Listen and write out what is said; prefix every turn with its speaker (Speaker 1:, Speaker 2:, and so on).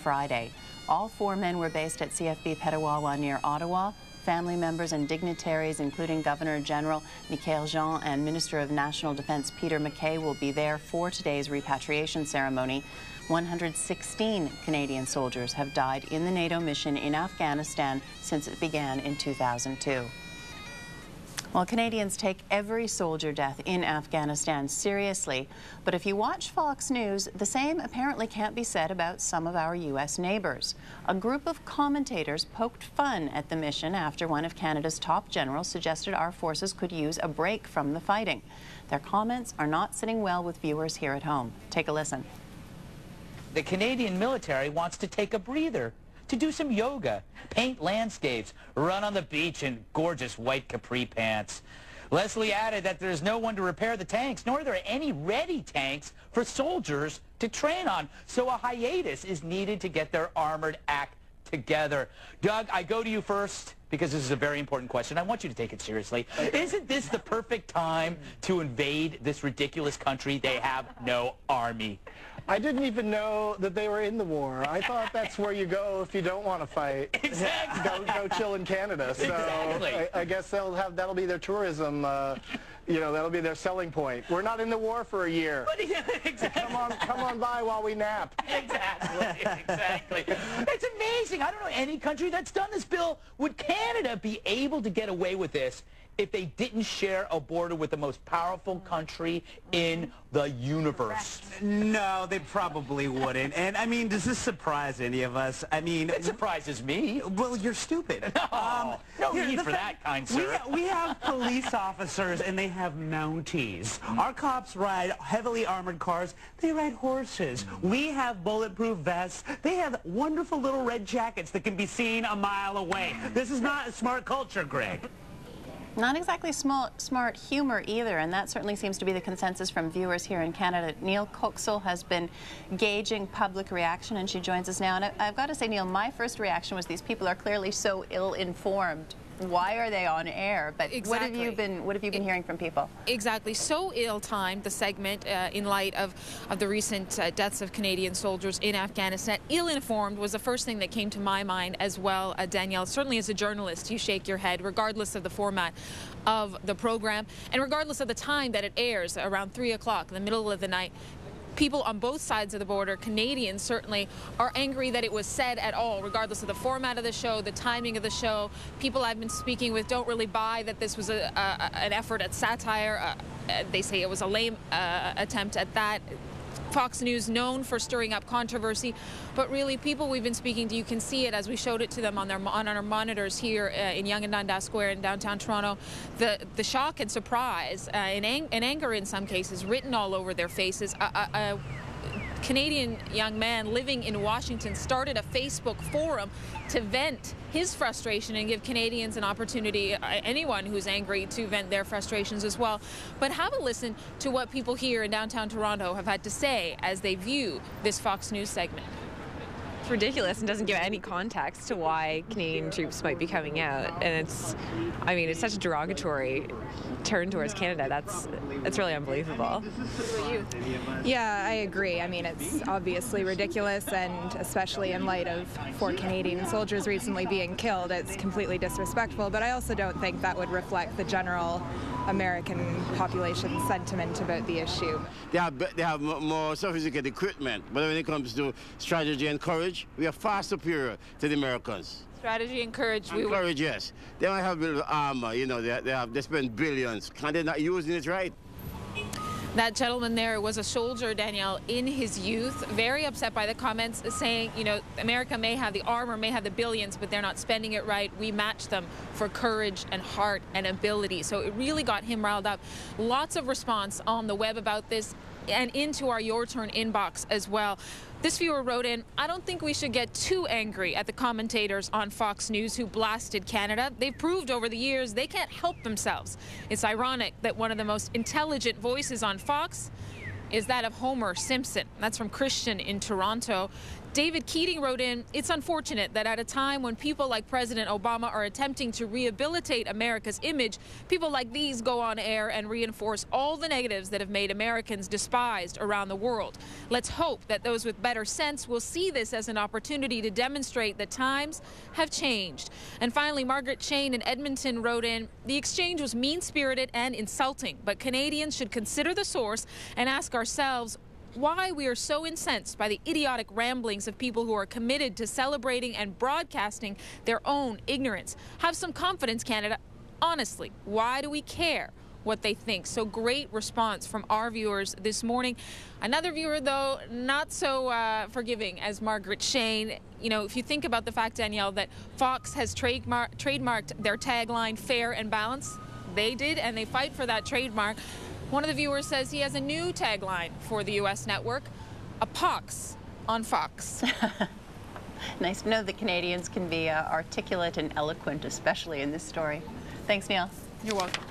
Speaker 1: Friday. All 4 men were based at CFB Petawawa near Ottawa. Family members and dignitaries, including Governor General Michaël Jean and Minister of National Defence Peter MacKay, will be there for today's repatriation ceremony. 116 Canadian soldiers have died in the NATO mission in Afghanistan since it began in 2002. Well, Canadians take every soldier death in Afghanistan seriously, but if you watch Fox News, the same apparently can't be said about some of our U.S. neighbors. A group of commentators poked fun at the mission after one of Canada's top generals suggested our forces could use a break from the fighting. Their comments are not sitting well with viewers here at home. Take a listen.
Speaker 2: The Canadian military wants to take a breather, to do some yoga, paint landscapes, run on the beach in gorgeous white capri pants. Leslie added that there's no one to repair the tanks, nor are there any ready tanks for soldiers to train on. So a hiatus is needed to get their armored act together. Doug, I go to you first because this is a very important question. I want you to take it seriously. Isn't this the perfect time to invade this ridiculous country? They have no army.
Speaker 3: I didn't even know that they were in the war. I thought that's where you go if you don't want to fight.
Speaker 2: Exactly.
Speaker 3: Go chill in Canada. So
Speaker 2: exactly.
Speaker 3: I guess that'll be their tourism. You know, that'll be their selling point. We're not in the war for a year.
Speaker 2: Exactly.
Speaker 3: Come on by while we nap.
Speaker 2: Exactly. It's amazing. I don't know any country that's done this. Bill, would Canada be able to get away with this if they didn't share a border with the most powerful country in the universe?
Speaker 4: No, they probably wouldn't. And, I mean, does this surprise any of us? I mean...
Speaker 2: It surprises me.
Speaker 4: Well, you're stupid.
Speaker 2: No need for that, kind sir.
Speaker 4: We have police officers, and they have Mounties. Our cops ride heavily armored cars. They ride horses. We have bulletproof vests. They have wonderful little red jackets that can be seen a mile away. This is not a smart culture, Greg.
Speaker 1: Not exactly smart humor either, and that certainly seems to be the consensus from viewers here in Canada. Neil Coxell has been gauging public reaction, and she joins us now. And I've got to say, Neil, my first reaction was these people are clearly so ill-informed. Why are they on air? But
Speaker 5: exactly.
Speaker 1: what have you been hearing from people?
Speaker 5: Exactly. So ill-timed, the segment, in light of the recent deaths of Canadian soldiers in Afghanistan. Ill-informed was the first thing that came to my mind as well, Danielle. Certainly as a journalist, you shake your head, regardless of the format of the program, and regardless of the time that it airs, around 3 o'clock, in the middle of the night. People on both sides of the border, Canadians certainly, are angry that it was said at all, regardless of the format of the show, the timing of the show. People I've been speaking with don't really buy that this was an effort at satire. They say it was a lame attempt at that. Fox News known for stirring up controversy, but really people we've been speaking to, you can see it as we showed it to them on our monitors here in Yonge and Dundas Square in downtown Toronto. The shock and surprise and anger in some cases written all over their faces. A Canadian young man living in Washington started a Facebook forum to vent his frustration and give Canadians an opportunity, anyone who's angry, to vent their frustrations as well. But have a listen to what people here in downtown Toronto have had to say as they view this Fox News segment.
Speaker 6: It's ridiculous and doesn't give any context to why Canadian troops might be coming out, and it's such a derogatory turn towards Canada. That's really unbelievable.
Speaker 7: Yeah, I agree. I mean, it's obviously ridiculous, and especially in light of 4 Canadian soldiers recently being killed, it's completely disrespectful. But I also don't think that would reflect the general American population sentiment about the issue.
Speaker 8: They have more sophisticated equipment, but when it comes to strategy and courage, we are far superior to the Americans.
Speaker 5: Strategy and courage.
Speaker 8: Courage, yes. They don't have a little armor, you know, they spend billions. Can they not using it right?
Speaker 5: That gentleman there was a soldier, Danielle, in his youth, very upset by the comments saying, you know, America may have the armor, may have the billions, but they're not spending it right. We match them for courage and heart and ability. So it really got him riled up. Lots of response on the web about this and into our Your Turn inbox as well. This viewer wrote in, I don't think we should get too angry at the commentators on Fox News who blasted Canada. They've proved over the years they can't help themselves. It's ironic that one of the most intelligent voices on Fox is that of Homer Simpson. That's from Christian in Toronto. David Keating wrote in, "It's unfortunate that at a time when people like President Obama are attempting to rehabilitate America's image, people like these go on air and reinforce all the negatives that have made Americans despised around the world. Let's hope that those with better sense will see this as an opportunity to demonstrate that times have changed." And finally, Margaret Shane in Edmonton wrote in, "The exchange was mean-spirited and insulting, but Canadians should consider the source and ask ourselves why we are so incensed by the idiotic ramblings of people who are committed to celebrating and broadcasting their own ignorance. Have some confidence, Canada. Honestly, why do we care what they think?" So great response from our viewers this morning. Another viewer, though, not so forgiving as Margaret Shane. You know, if you think about the fact, Danielle, that Fox has trademarked their tagline, fair and balanced, they did, and they fight for that trademark. One of the viewers says he has a new tagline for the U.S. network, a pox on Fox.
Speaker 1: Nice to know that Canadians can be articulate and eloquent, especially in this story. Thanks, Neil.
Speaker 5: You're welcome.